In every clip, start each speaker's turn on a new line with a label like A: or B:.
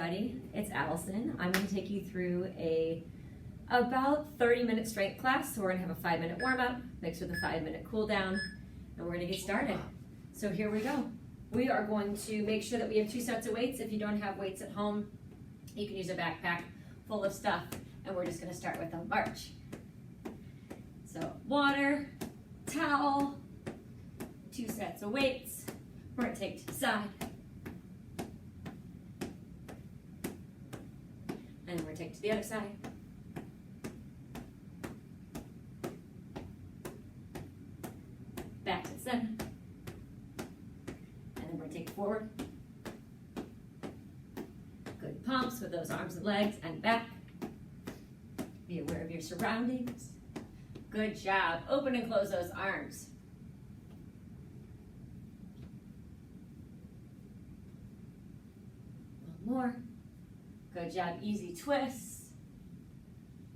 A: everybody, it's Allison. I'm going to take you through about 30-minute strength class. So we're going to have a 5-minute warm-up mixed with a 5-minute cool down, and we're going to get started. So here we go. We are going to make sure that we have 2 sets of weights. If you don't have weights at home, you can use a backpack full of stuff, and we're just going to start with a march. So water, towel, 2 sets of weights. We're going to take to the side. And we're going to take to the other side. Back to the center. And then we're going to take forward. Good pumps with those arms and legs and back. Be aware of your surroundings. Good job. Open and close those arms. One more. Good job. Easy twists.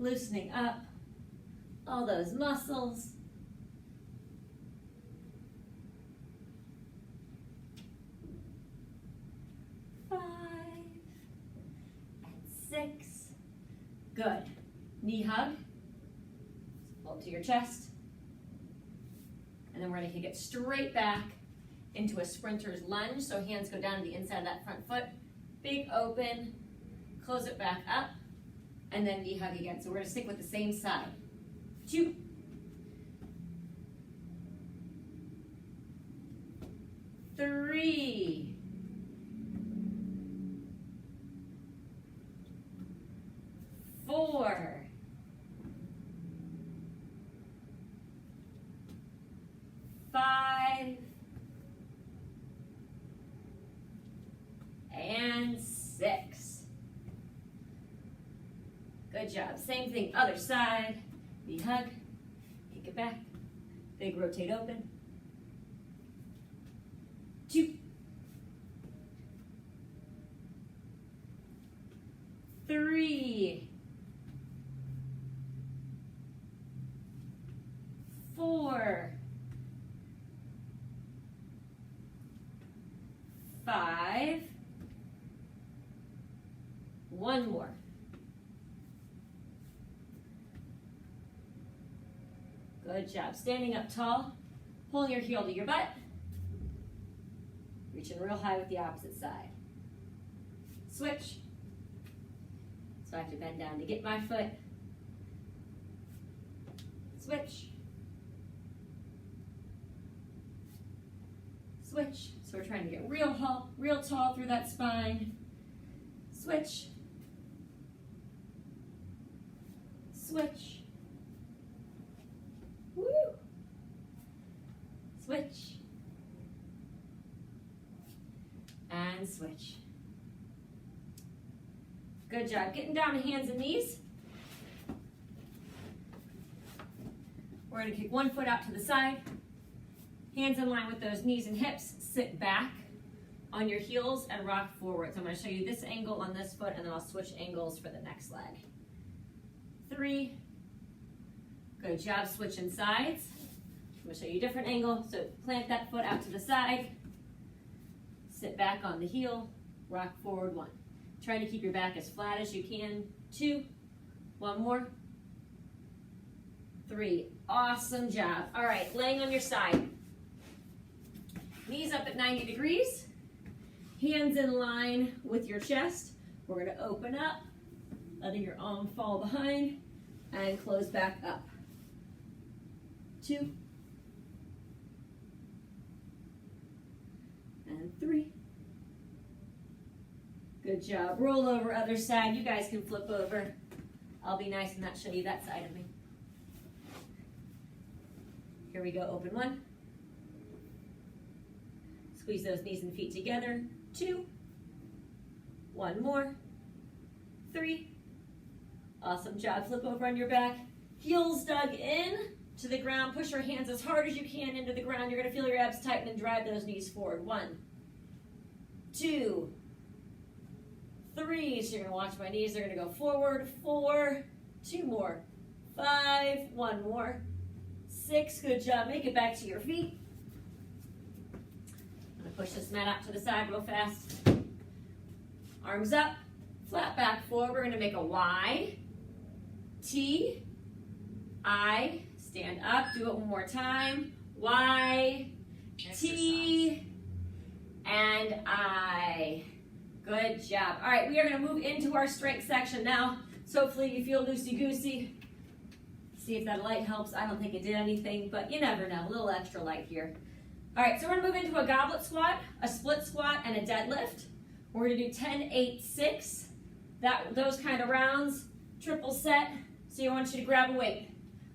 A: Loosening up all those muscles. Five and 6. Good. Knee hug. Pull to your chest. And then we're going to kick it straight back into a sprinter's lunge. So hands go down to the inside of that front foot. Big open. Close it back up. And then knee hug again. So we're going to stick with the same side. 2. 3. 4. 5. And 6. Good job. Same thing, other side. Knee hug. Kick it back. Big rotate open. 2. 3. 4. 5. One more. Good job. Standing up tall, pulling your heel to your butt. Reaching real high with the opposite side. Switch. So I have to bend down to get my foot. Switch. Switch. So we're trying to get real tall through that spine. Switch. Switch. Woo. Switch. And switch. Good job. Getting down to hands and knees. We're going to kick one foot out to the side. Hands in line with those knees and hips. Sit back on your heels and rock forward. So I'm going to show you this angle on this foot, and then I'll switch angles for the next leg. 3. Good job. Switching sides. I'm going to show you a different angle. So plant that foot out to the side. Sit back on the heel. Rock forward. 1. Try to keep your back as flat as you can. 2. 1 more. 3. Awesome job. All right, laying on your side. Knees up at 90 degrees. Hands in line with your chest. We're going to open up, letting your arm fall behind, and close back up. 2. And 3. Good job. Roll over, other side. You guys can flip over. I'll be nice and not show you that side of me. Here we go. Open 1. Squeeze those knees and feet together. 2. 1 more. 3. Awesome job. Flip over on your back. Heels dug in to the ground. Push your hands as hard as you can into the ground. You're going to feel your abs tighten and drive those knees forward. 1. 2. 3. So you're going to watch my knees. They're going to go forward. 4. 2 more. 5. 1 more. 6. Good job. Make it back to your feet. I'm going to push this mat out to the side real fast. Arms up. Flat back forward. We're gonna make a Y, T, I, stand up, do it one more time. Y, T, and I. Good job. All right, we are gonna move into our strength section now. So hopefully you feel loosey-goosey. See if that light helps. I don't think it did anything, but you never know. A little extra light here. All right, so we're gonna move into a goblet squat, a split squat, and a deadlift. We're gonna do 10, 8, 6. Those kind of rounds, triple set. So I want you to grab a weight.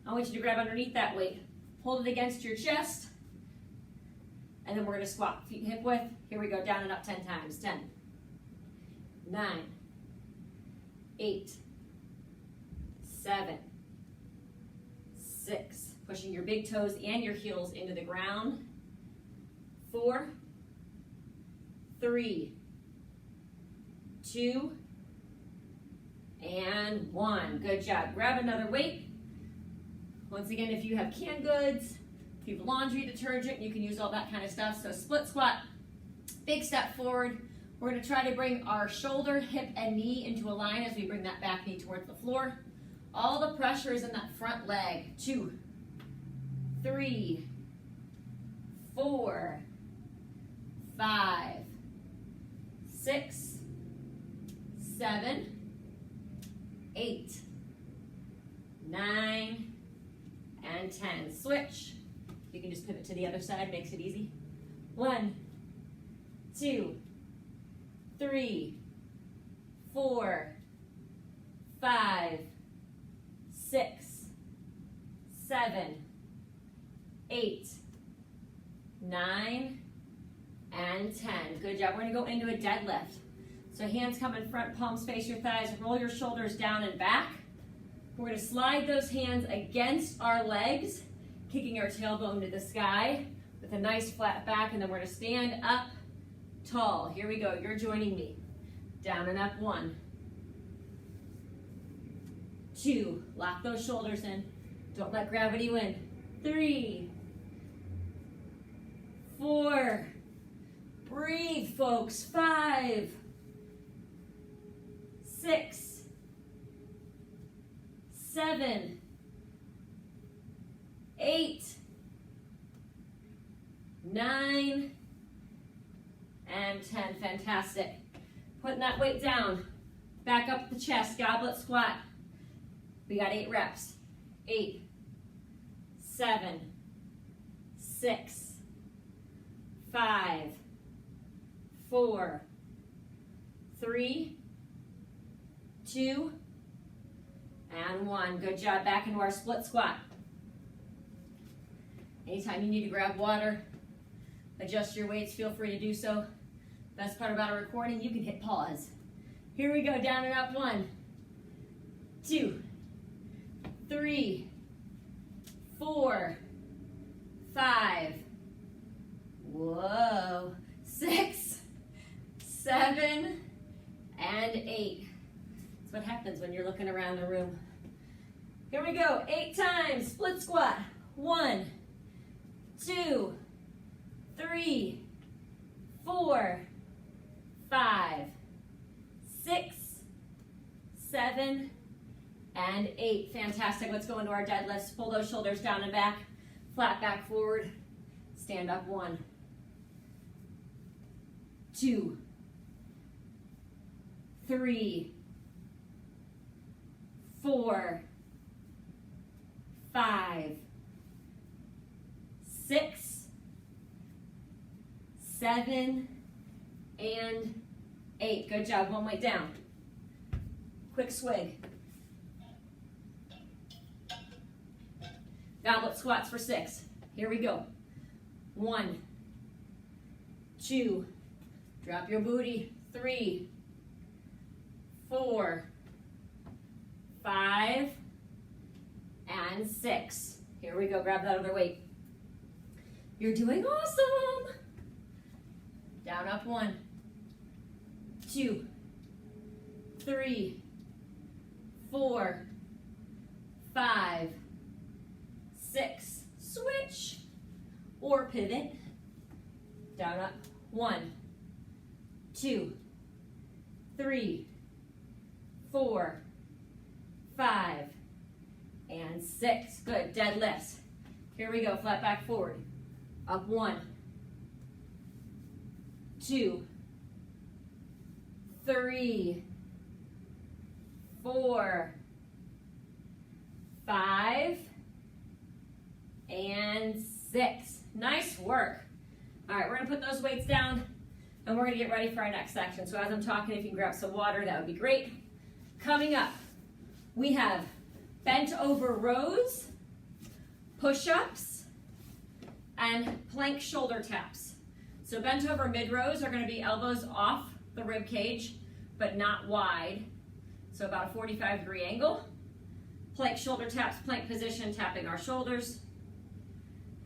A: I want you to grab underneath that weight. Hold it against your chest. And then we're gonna squat, feet hip width. Here we go, down and up 10 times. 10, 9, 8, 7, 6. Pushing your big toes and your heels into the ground. 4, 3, 2, and 1. Good job. Grab another weight. Once again, if you have canned goods, if you have laundry detergent, you can use all that kind of stuff. So split squat, big step forward. We're going to try to bring our shoulder, hip, and knee into a line as we bring that back knee towards the floor. All the pressure is in that front leg. 2, 3, 4, 5, 6, 7, 8, 9, and 10. Switch. You can just pivot to the other side, makes it easy. 1, 2, 3, 4, 5, 6, 7, 8, 9, and 10. Good job. We're going to go into a deadlift. So hands come in front, palms face your thighs, roll your shoulders down and back. We're going to slide those hands against our legs, kicking our tailbone to the sky with a nice flat back, and then we're going to stand up tall. Here we go. You're joining me. Down and up. 1, 2. Lock those shoulders in. Don't let gravity win. 3, 4. Breathe, folks. 5, 6, 7, 8, 9, and 10. Fantastic. Putting that weight down. Back up the chest. Goblet squat. We got 8 reps. 8, 7, 6, 5, 4, 3, 2, and 1. Good job. Back into our split squat. Anytime you need to grab water, adjust your weights, feel free to do so. Best part about a recording, you can hit pause. Here we go. Down and up. 1, 2, 3, 4, 5. Whoa. 6, 7, and 8. That's what happens when you're looking around the room. Here we go. 8 times. Split squat. 1, 2, 3, 4, 5, 6, 7, and 8. Fantastic. Let's go into our deadlifts. Pull those shoulders down and back. Flat back forward. Stand up. 1, 2, 3, 4, 5, 6, 7, and 8. Good job. One weight down. Quick swig. Goblet squats for 6. Here we go. 1, 2, drop your booty. 3, 4, 5, and 6. Here we go. Grab that other weight. You're doing awesome. Down, up. 1, 2, 3, 4, 5, 6. Switch or pivot. Down, up. 1, 2, 3, 4, 5, and 6. Good, deadlifts. Here we go, flat back forward. Up 1, 2, 3, 4, 5, and 6. Nice work. All right, we're gonna put those weights down and we're gonna get ready for our next section. So as I'm talking, if you can grab some water, that would be great. Coming up, we have bent over rows, push-ups, and plank shoulder taps. So bent over mid rows are gonna be elbows off the rib cage, but not wide. So about a 45-degree angle. Plank shoulder taps, plank position, tapping our shoulders.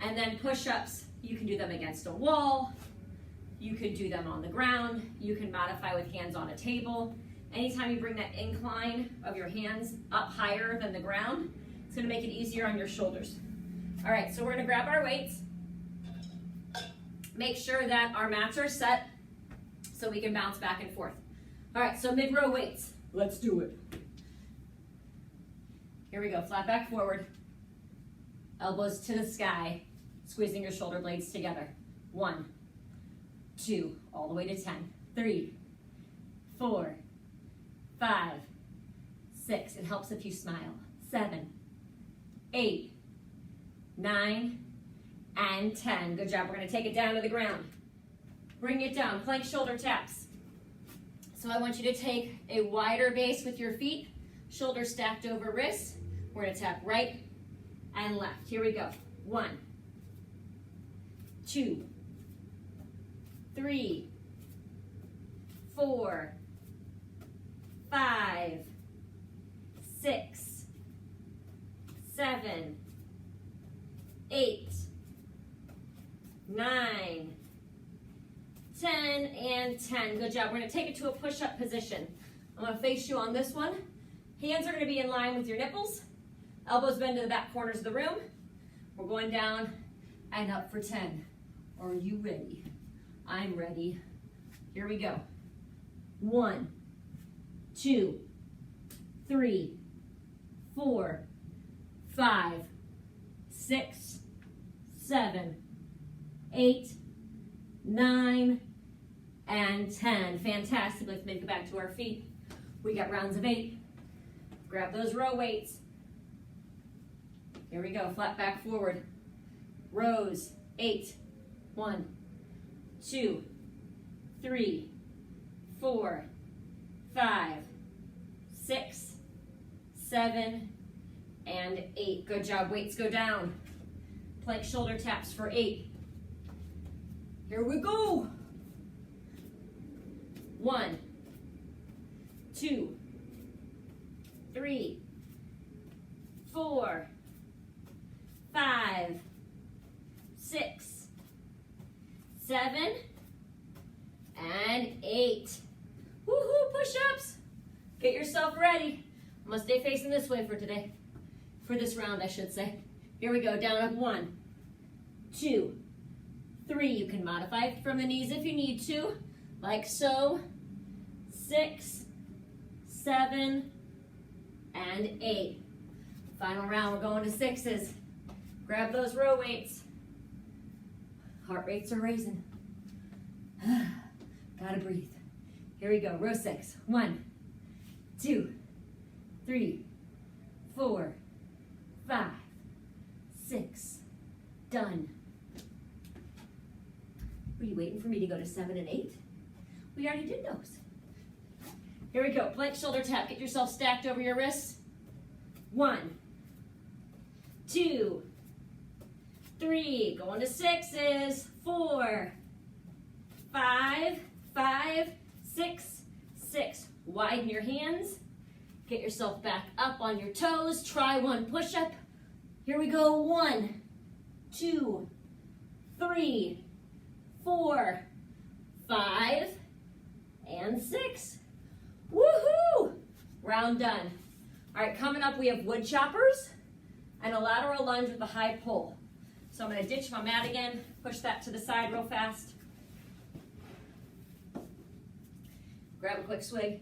A: And then push-ups, you can do them against a wall. You could do them on the ground. You can modify with hands on a table. Anytime you bring that incline of your hands up higher than the ground, it's gonna make it easier on your shoulders. All right, so we're gonna grab our weights. Make sure that our mats are set so we can bounce back and forth. All right, so mid-row weights. Let's do it. Here we go, flat back forward. Elbows to the sky, squeezing your shoulder blades together. 1, 2, all the way to 10. 3, 4, 5, 6. It helps if you smile. 7, 8, 9, and 10. Good job. We're going to take it down to the ground. Bring it down. Plank shoulder taps. So I want you to take a wider base with your feet, shoulders stacked over wrists. We're going to tap right and left. Here we go. 1, 2, 3, 4, 5, 6, 7, 8, 9, 10, and 10. Good job. We're going to take it to a push-up position. I'm going to face you on this one. Hands are going to be in line with your nipples. Elbows bend to the back corners of the room. We're going down and up for 10. Are you ready? I'm ready. Here we go. 1, 2, 3, 4, 5, 6, 7, 8, 9, and 10. Fantastic. Let's make it back to our feet. We got rounds of 8. Grab those row weights. Here we go. Flat back forward. Rows. 8. 1, 2, 3, 4, 5, 6, 7, and 8. Good job. Weights go down. Plank shoulder taps for 8. Here we go. 1, 2, 3, 4, 5, 6, 7, and 8. Woohoo, push-ups. Get yourself ready. I'm gonna stay facing this way for today. For this round, I should say. Here we go, down up 1, 2, 3. You can modify from the knees if you need to, like so. 6, 7, and 8. Final round, we're going to 6s. Grab those row weights. Heart rates are raising. Gotta breathe. Here we go, row 6. 1, 2, 3, 4, 5, 6. Done. Were you waiting for me to go to 7 and 8? We already did those. Here we go, plank shoulder tap. Get yourself stacked over your wrists. 1, 2, 3. Going to 6s. 4, 5, 5, 6, 6. Widen your hands. Get yourself back up on your toes. Try one push-up. Here we go. 1, 2, 3, 4, 5, and 6. Woohoo! Round done. All right, coming up we have wood choppers and a lateral lunge with a high pull. So I'm going to ditch my mat again, push that to the side real fast. Grab a quick swig.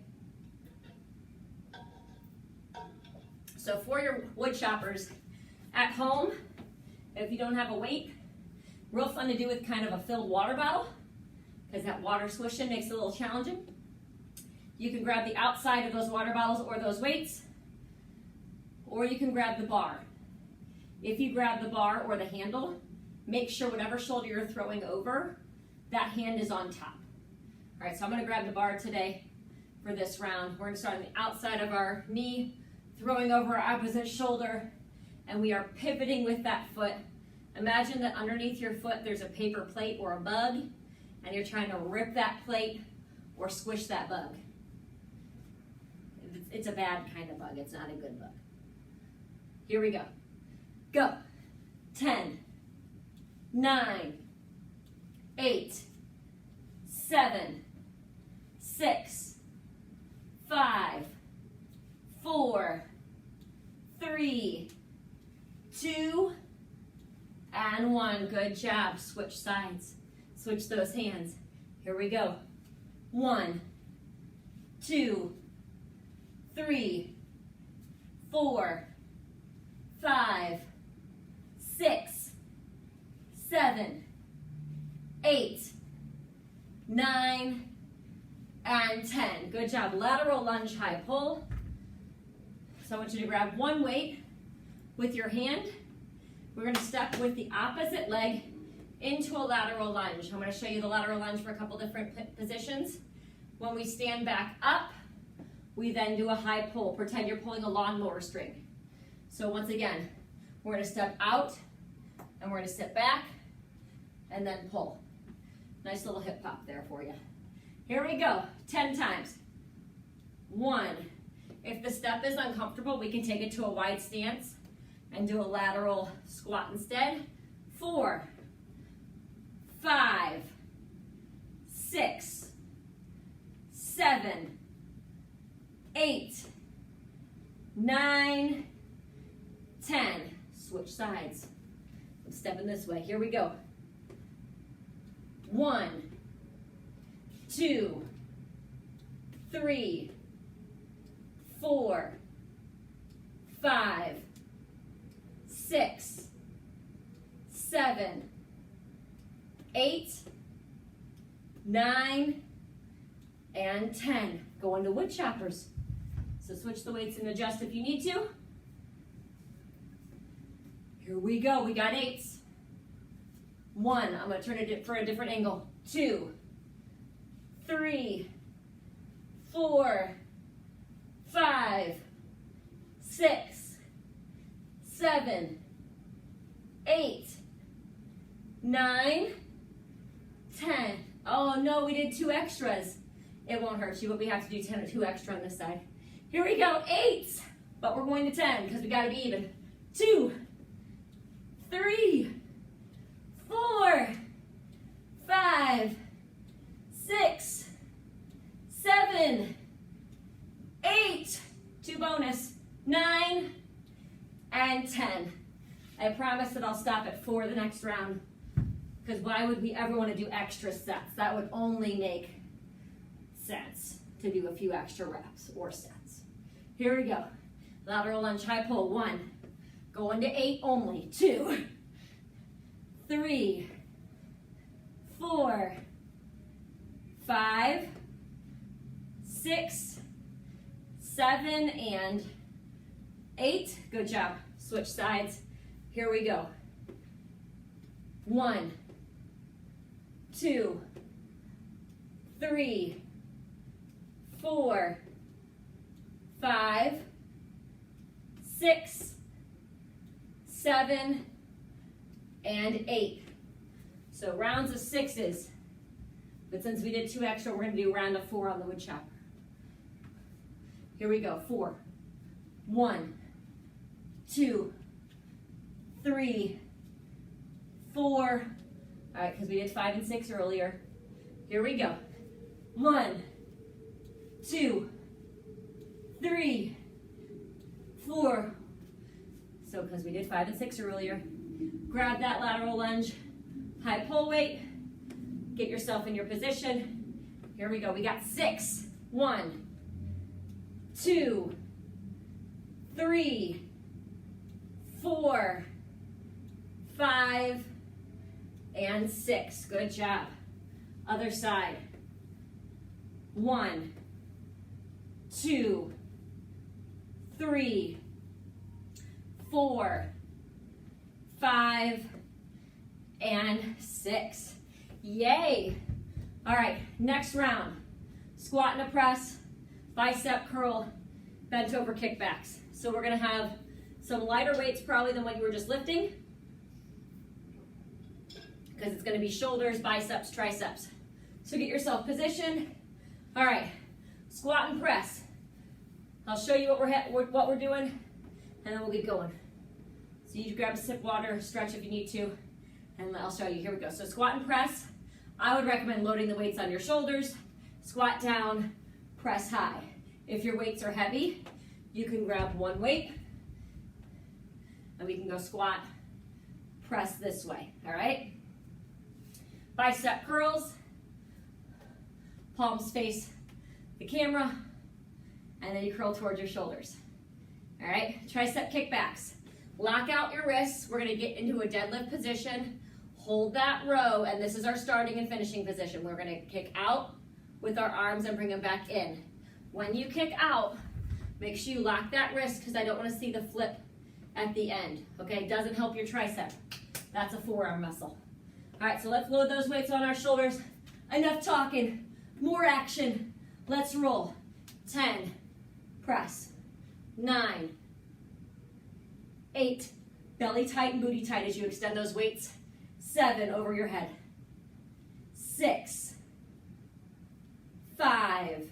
A: So for your wood choppers at home, if you don't have a weight, real fun to do with kind of a filled water bottle, because that water swishing makes it a little challenging. You can grab the outside of those water bottles or those weights, or you can grab the bar. If you grab the bar or the handle, make sure whatever shoulder you're throwing over, that hand is on top. All right, so I'm gonna grab the bar today for this round. We're gonna start on the outside of our knee, throwing over our opposite shoulder, and we are pivoting with that foot. Imagine that underneath your foot there's a paper plate or a bug, and you're trying to rip that plate or squish that bug. It's a bad kind of bug, it's not a good bug. Here we go. Go. 10, 9, 8, 7, 6, 5, 4, 3, 2, and 1. Good job. Switch sides. Switch those hands. Here we go. 1, 2, 3, 4, 5, 6, 7, 8, 9, and 10. Good job. Lateral lunge high pull. So I want you to grab one weight with your hand. We're going to step with the opposite leg into a lateral lunge. I'm going to show you the lateral lunge for a couple different positions. When we stand back up, we then do a high pull. Pretend you're pulling a lawnmower string. So once again, we're going to step out, and we're going to sit back, and then pull. Nice little hip pop there for you. Here we go, 10 times. 1. If the step is uncomfortable, we can take it to a wide stance and do a lateral squat instead. 4, 5, 6, 7, 8, 9, 10. Switch sides. I'm stepping this way. Here we go. 1, 2, 3, 4, 5, 6, 7, 8, 9, and 10. Go into wood choppers. So switch the weights and adjust if you need to. Here we go. We got 8s. 1. I'm going to turn it for a different angle. 2, 3, 4, 5, 6, 7, 8, 9, 10. Oh no, we did 2 extras. It won't hurt you, but we have to do 2 extra on this side. Here we go, 8, but we're going to 10 because we got to be even. 2, 3, 4, 5, 6, 7, 8, 2 bonus, 9, and 10. I promise that I'll stop at 4 the next round, because why would we ever want to do extra sets? That would only make sense to do a few extra reps or sets. Here we go. Lateral lunge high pull. 1. Going to 8 only. 2, 3, 4, 5, 6, 7, and 8. Good job. Switch sides. Here we go. 1, 2, 3, 4, 5, 6, 7, and 8. So rounds of 6s. But since we did 2 extra, we're going to do a round of 4 on the wood chopper. Here we go. 4. 1, 2, 3, 4. All right, because we did 5 and 6 earlier. Here we go. 1, 2, 3, 4. So because we did 5 and 6 earlier, grab that lateral lunge, high pull weight, get yourself in your position. Here we go. We got 6. 1, 2, 3, 4, 5, and 6. Good job. Other side. 1, 2, 3, 4, 5, and 6. Yay! All right, next round. Squat and a press, bicep curl, bent over kickbacks. So we're gonna have some lighter weights probably than what you were just lifting, because it's gonna be shoulders, biceps, triceps. So get yourself positioned. All right, squat and press. I'll show you what we're doing, and then we'll get going. So you grab a sip of water, stretch if you need to, and I'll show you. Here we go. So squat and press. I would recommend loading the weights on your shoulders, squat down, press high. If your weights are heavy, you can grab one weight, and we can go squat, press this way, all right? Bicep curls, palms face the camera, and then you curl towards your shoulders. All right, tricep kickbacks. Lock out your wrists. We're gonna get into a deadlift position. Hold that row, and this is our starting and finishing position. We're gonna kick out with our arms and bring them back in. When you kick out, make sure you lock that wrist, because I don't wanna see the flip at the end, okay? Doesn't help your tricep. That's a forearm muscle. All right, so let's load those weights on our shoulders. Enough talking, more action. Let's roll. 10, press. 9, 8, belly tight and booty tight as you extend those weights. 7, over your head. 6, 5,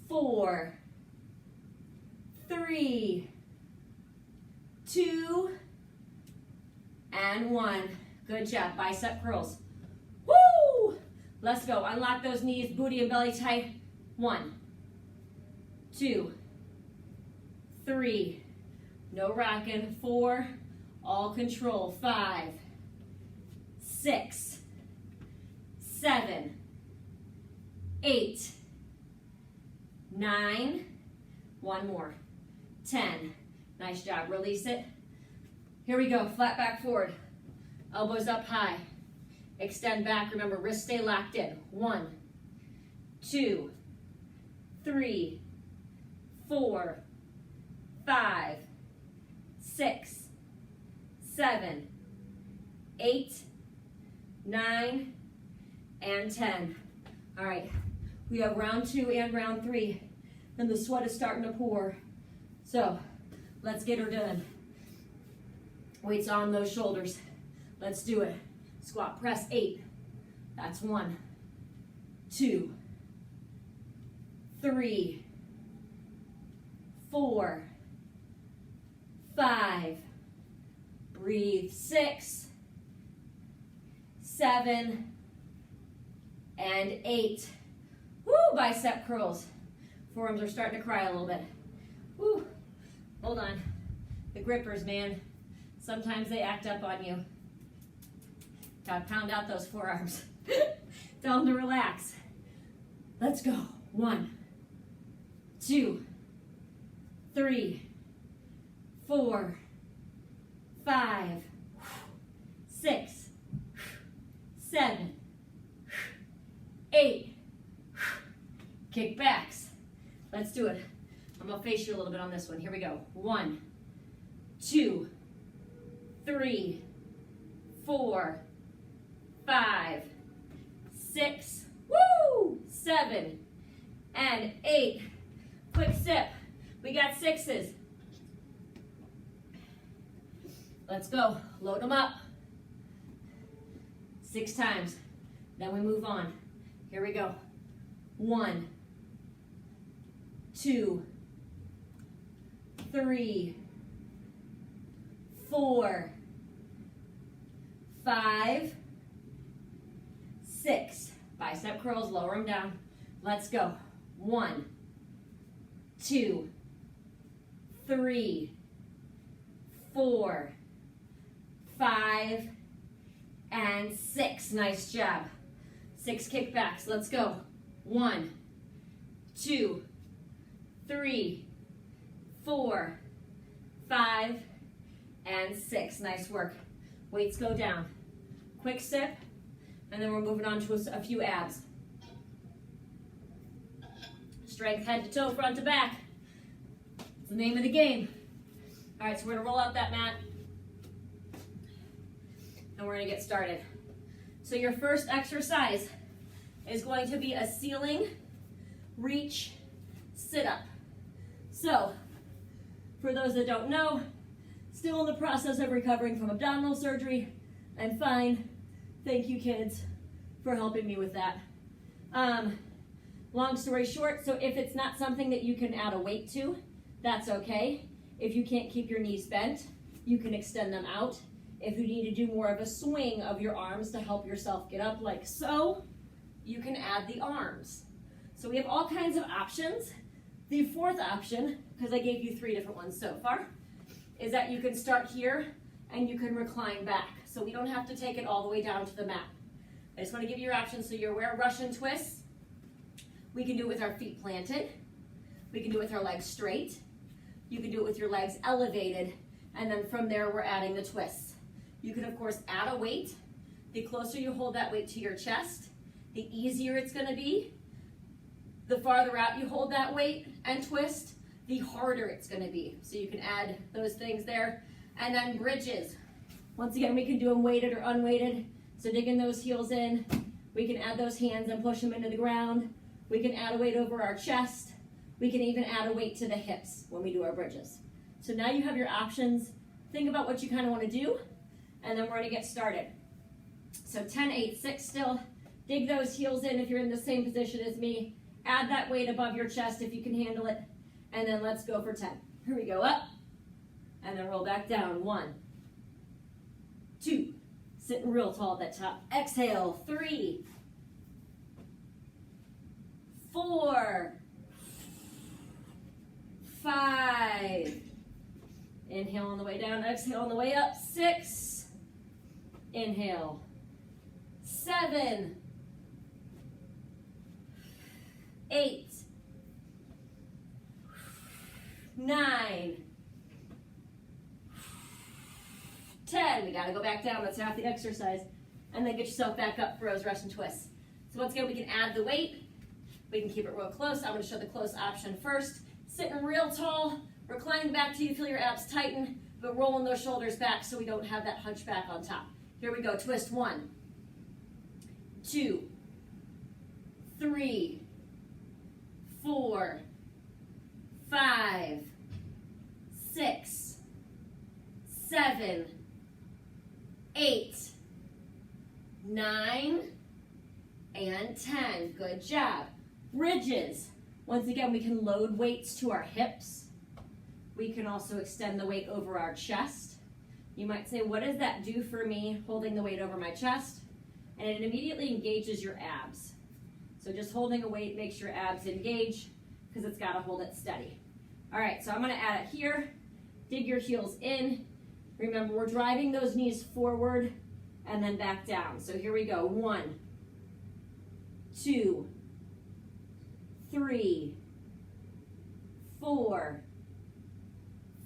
A: 4, 3, 2, and 1. Good job. Bicep curls. Woo! Let's go. Unlock those knees, booty and belly tight. 1, 2, 3. No rocking. 4. All control. 5, 6, 7, 8, 9. One more. 10. Nice job. Release it. Here we go. Flat back forward. Elbows up high. Extend back. Remember, wrists stay locked in. 1, 2, 3, 4, 5, 6, 7, 8, 9, and 10. All right, we have round 2 and round 3, and the sweat is starting to pour. So let's get her done. Weights on those shoulders. Let's do it. Squat, press 8. That's 1, 2, 3, 4, 5, breathe, 6, 7, and 8. Woo, bicep curls. Forearms are starting to cry a little bit. Woo, hold on. The grippers, man. Sometimes they act up on you. Gotta pound out those forearms. Tell them to relax. Let's go. 1, 2, 3, 4, 5, 6, 7, 8. Kickbacks. Let's do it. I'm gonna face you a little bit on this one. Here we go. 1, 2, 3, 4, 5, 6, woo, 7, and 8. Quick sip. We got 6s. Let's go. Load them up. 6 times. Then we move on. Here we go. 1, 2, 3, 4, 5, 6. Bicep curls, lower them down. Let's go. 1, 2, 3, 4, 5, and 6. Nice job. 6 kickbacks. Let's go. 1, 2, 3, 4, 5, and 6. Nice work. Weights go down. Quick sip, and then we're moving on to a few abs. Strength head to toe, front to back. It's the name of the game. All right, so we're gonna roll out that mat, and we're gonna get started. So your first exercise is going to be a ceiling reach sit-up. So, for those that don't know, still in the process of recovering from abdominal surgery. I'm fine. Thank you, kids, for helping me with that. Long story short, so if it's not something that you can add a weight to, that's okay. If you can't keep your knees bent, you can extend them out. If you need to do more of a swing of your arms to help yourself get up like so, you can add the arms. So we have all kinds of options. The fourth option, because I gave you 3 different ones so far, is that you can start here and you can recline back. So we don't have to take it all the way down to the mat. I just want to give you your options so you're aware. Russian twists. We can do it with our feet planted. We can do it with our legs straight. You can do it with your legs elevated. And then from there, we're adding the twists. You can, of course, add a weight. The closer you hold that weight to your chest, the easier it's going to be. The farther out you hold that weight and twist, the harder it's going to be. So you can add those things there. And then bridges. Once again, we can do them weighted or unweighted. So digging those heels in. We can add those hands and push them into the ground. We can add a weight over our chest. We can even add a weight to the hips when we do our bridges. So now you have your options. Think about what you kind of want to do, and then we're going to get started. So 10, 8, 6 still. Dig those heels in if you're in the same position as me. Add that weight above your chest if you can handle it. And then let's go for 10. Here we go, up. And then roll back down. 1, 2. Sitting real tall at that top. Exhale. 3, 4, 5. Inhale on the way down. Exhale on the way up. 6. Inhale. 7. 8. 9. 10. We got to go back down. That's half the exercise. And then get yourself back up for those Russian twists. So once again, we can add the weight. We can keep it real close. I'm going to show the close option first. Sitting real tall. Reclining back till you feel your abs tighten, but rolling those shoulders back so we don't have that hunchback on top. Here we go. Twist. 1, 2, 3, 4, 5, 6, 7, 8, 9, and 10. Good job. Bridges. Once again, we can load weights to our hips. We can also extend the weight over our chest. You might say, what does that do for me holding the weight over my chest? And it immediately engages your abs. So just holding a weight makes your abs engage because it's got to hold it steady. All right, so I'm going to add it here. Dig your heels in. Remember, we're driving those knees forward and then back down. So here we go. 1, 2, 3, 4,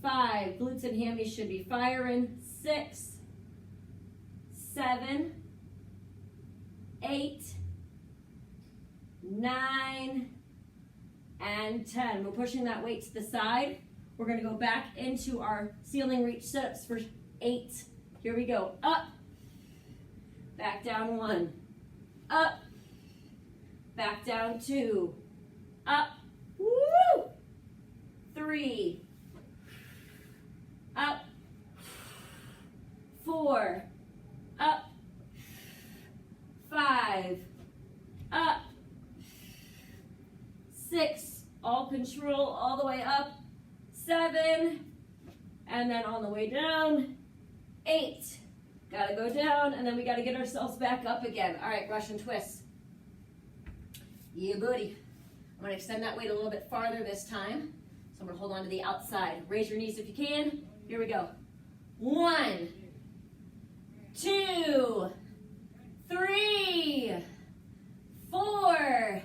A: 5. Glutes and hammies should be firing. 6, 7, 8, 9, and 10. We're pushing that weight to the side. We're going to go back into our ceiling reach sit-ups for 8. Here we go. Up. Back down. 1. Up. Back down. 2. Up. Woo! 3. Up. 4. Up. 5. Up. 6. All control all the way up. 7. And then on the way down. 8. Gotta go down, and then we gotta get ourselves back up again. All right, Russian twists. Yeah, buddy. I'm gonna extend that weight a little bit farther this time. So I'm gonna hold on to the outside. Raise your knees if you can. Here we go. 1, 2, 3, 4,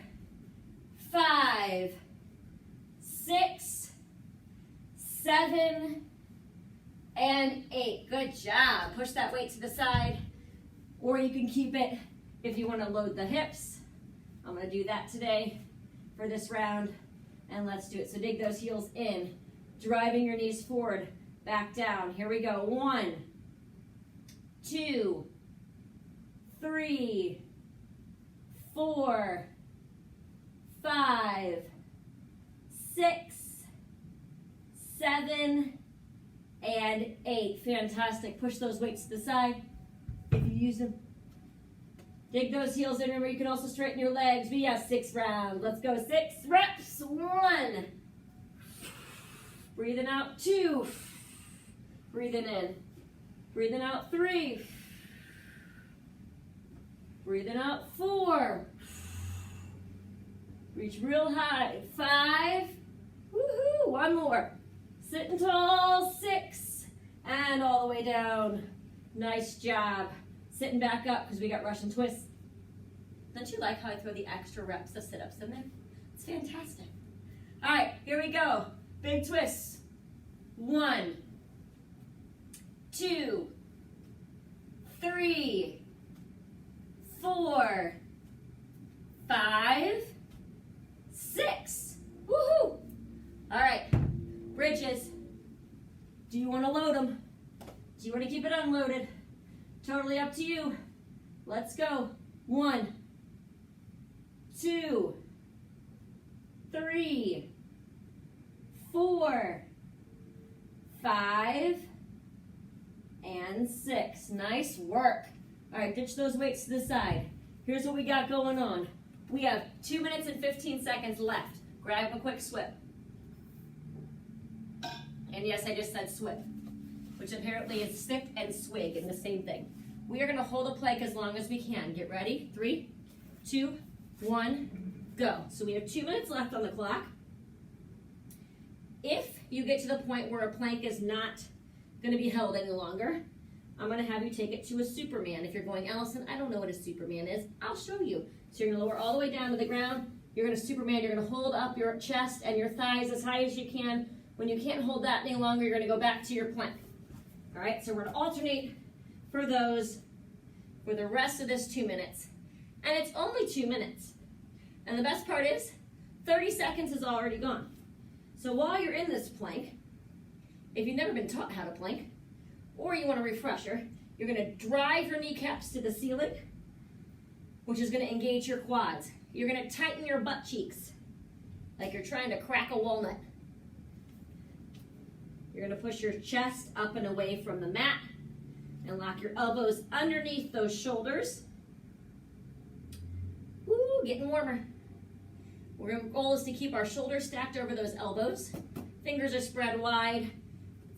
A: 5, 6, 7, and 8. Good job. Push that weight to the side, or you can keep it if you want to load the hips. I'm going to do that today for this round, and let's do it. So dig those heels in, driving your knees forward, back down. Here we go. 1, 2, 3, 4, 5, 6, 7, and 8. Fantastic. Push those weights to the side if you use them. Dig those heels in. Remember, you can also straighten your legs. We have 6 rounds. Let's go. 6 reps. 1. Breathing out. 2. Breathing in. Breathing out. 3. Breathing out. 4. Reach real high. 5. Woohoo. 1 more. Sitting tall. 6. And all the way down. Nice job. Sitting back up because we got Russian twists. Don't you like how I throw the extra reps of sit-ups in there? It's fantastic. All right, here we go. Big twists. 1, 2, 3, 4, 5, 6. Woohoo! All right, bridges. Do you want to load them? Do you want to keep it unloaded? Totally up to you. Let's go. 1, 2, 3, 4, 5, and 6. Nice work. All right, ditch those weights to the side. Here's what we got going on. We have 2 minutes and 15 seconds left. Grab a quick swip. And yes, I just said swip, which apparently is sip and swig in the same thing. We are going to hold a plank as long as we can. Get ready. 3, 2, 1, go. So we have 2 minutes left on the clock. If you get to the point where a plank is not going to be held any longer, I'm going to have you take it to a Superman. If you're going, Alison, I don't know what a Superman is, I'll show you. So you're going to lower all the way down to the ground. You're going to Superman. You're going to hold up your chest and your thighs as high as you can. When you can't hold that any longer, you're going to go back to your plank. All right, so we're going to alternate for those for the rest of this 2 minutes. And it's only 2 minutes. And the best part is 30 seconds is already gone. So while you're in this plank, if you've never been taught how to plank, or you want a refresher, you're going to drive your kneecaps to the ceiling, which is going to engage your quads. You're going to tighten your butt cheeks like you're trying to crack a walnut. You're going to push your chest up and away from the mat and lock your elbows underneath those shoulders. Woo, getting warmer. Our goal is to keep our shoulders stacked over those elbows. Fingers are spread wide.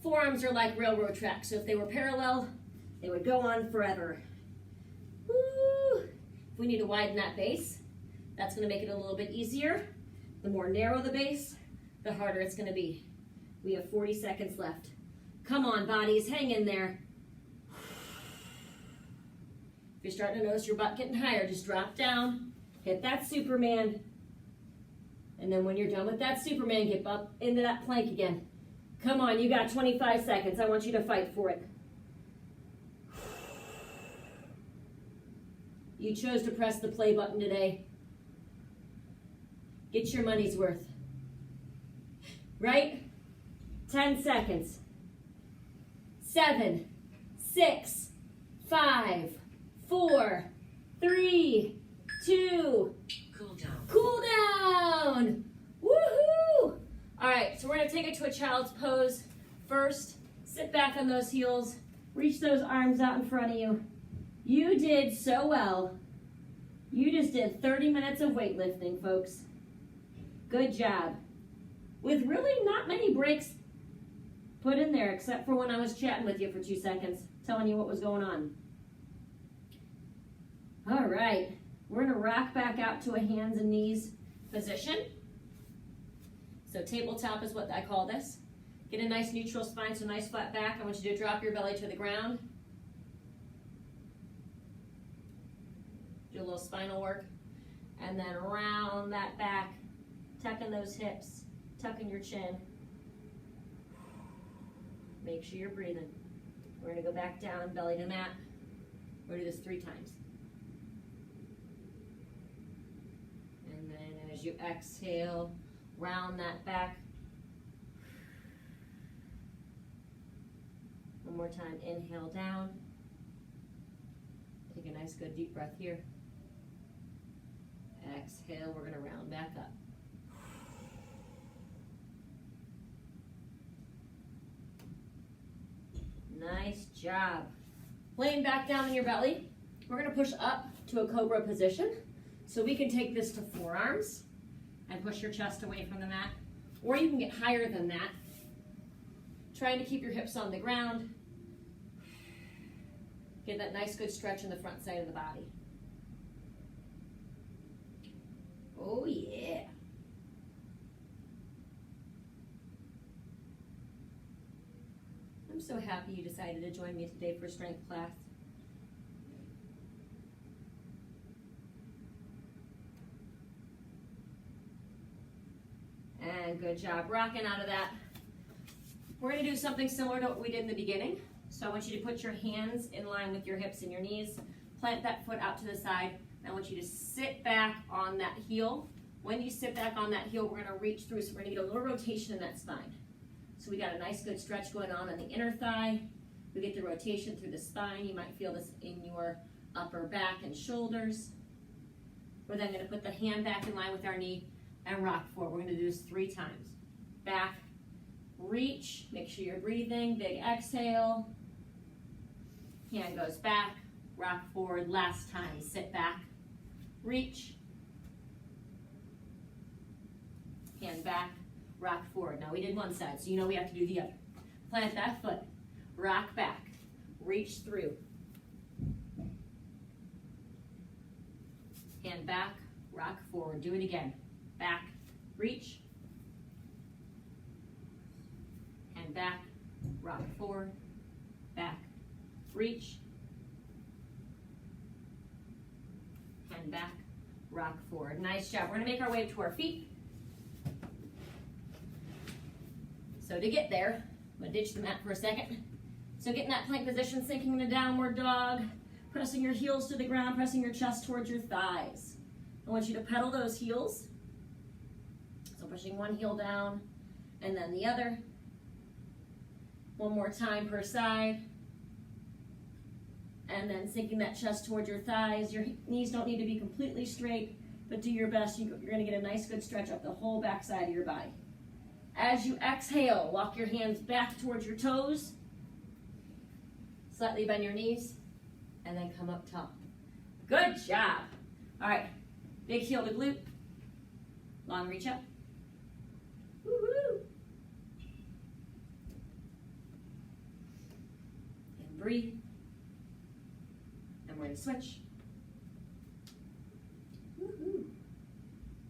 A: Forearms are like railroad tracks, so if they were parallel, they would go on forever. Woo. If we need to widen that base, that's going to make it a little bit easier. The more narrow the base, the harder it's going to be. We have 40 seconds left. Come on, bodies, hang in there. If you're starting to notice your butt getting higher, just drop down, hit that Superman, and then when you're done with that Superman, get up into that plank again. Come on, you got 25 seconds. I want you to fight for it. You chose to press the play button today. Get your money's worth. Right? 10 seconds. 7, 6, 5, 4, 3, 2. Cool down. Cool down. Woohoo! All right, so we're going to take it to a child's pose. First, sit back on those heels. Reach those arms out in front of you. You did so well. You just did 30 minutes of weightlifting, folks. Good job. With really not many breaks put in there, except for when I was chatting with you for 2 seconds, telling you what was going on. All right, we're going to rock back out to a hands and knees position. So tabletop is what I call this. Get a nice neutral spine, so nice flat back. I want you to drop your belly to the ground. Do a little spinal work. And then round that back, tucking those hips, tucking your chin. Make sure you're breathing. We're gonna go back down, belly to mat. We're gonna do this 3 times. And then as you exhale, round that back. One more time, inhale down. Take a nice good deep breath here. Exhale, we're gonna round back up. Nice job. Laying back down in your belly, we're gonna push up to a Cobra position. So we can take this to forearms and push your chest away from the mat, or you can get higher than that. Trying to keep your hips on the ground. Get that nice good stretch in the front side of the body. Oh yeah. I'm so happy you decided to join me today for strength class. And good job rocking out of that. We're going to do something similar to what we did in the beginning. So I want you to put your hands in line with your hips and your knees. Plant that foot out to the side. I want you to sit back on that heel. When you sit back on that heel, we're going to reach through. So we're going to get a little rotation in that spine. So we got a nice good stretch going on the inner thigh. We get the rotation through the spine. You might feel this in your upper back and shoulders. We're then going to put the hand back in line with our knee and rock forward. We're going to do this 3 times. Back, reach, make sure you're breathing. Big exhale. Hand goes back, rock forward. Last time, sit back, reach. Hand back, rock forward. Now we did one side, so you know we have to do the other. Plant that foot, rock back, reach through. Hand back, rock forward. Do it again. Back, reach. Hand back, rock forward, back, reach. Hand back, rock forward. Nice job. We're gonna make our way to our feet. So to get there, I'm gonna ditch the mat for a second. So get in that plank position, sinking into downward dog, pressing your heels to the ground, pressing your chest towards your thighs. I want you to pedal those heels. So pushing one heel down and then the other. One more time per side. And then sinking that chest towards your thighs. Your knees don't need to be completely straight, but do your best. You're gonna get a nice good stretch up the whole back side of your body. As you exhale, walk your hands back towards your toes. Slightly bend your knees, and then come up top. Good job. All right, big heel to glute. Long reach up. Woo-hoo. And breathe. And we're gonna switch. Woo-hoo.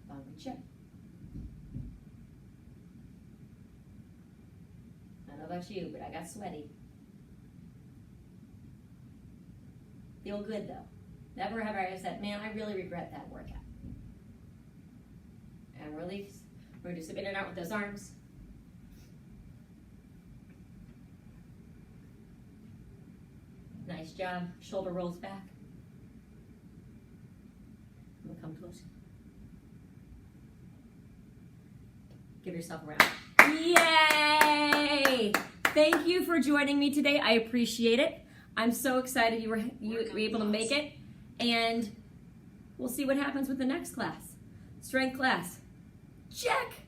A: Long reach up. I don't know about you, but I got sweaty. Feel good though. Never have I said, man, I really regret that workout. And release. We're going to spin it out with those arms. Nice job. Shoulder rolls back. I'm going to come closer. Give yourself a round. Yay! Thank you for joining me today. I appreciate it. I'm so excited you were able to make it, and we'll see what happens with the next class. Strength class. Check!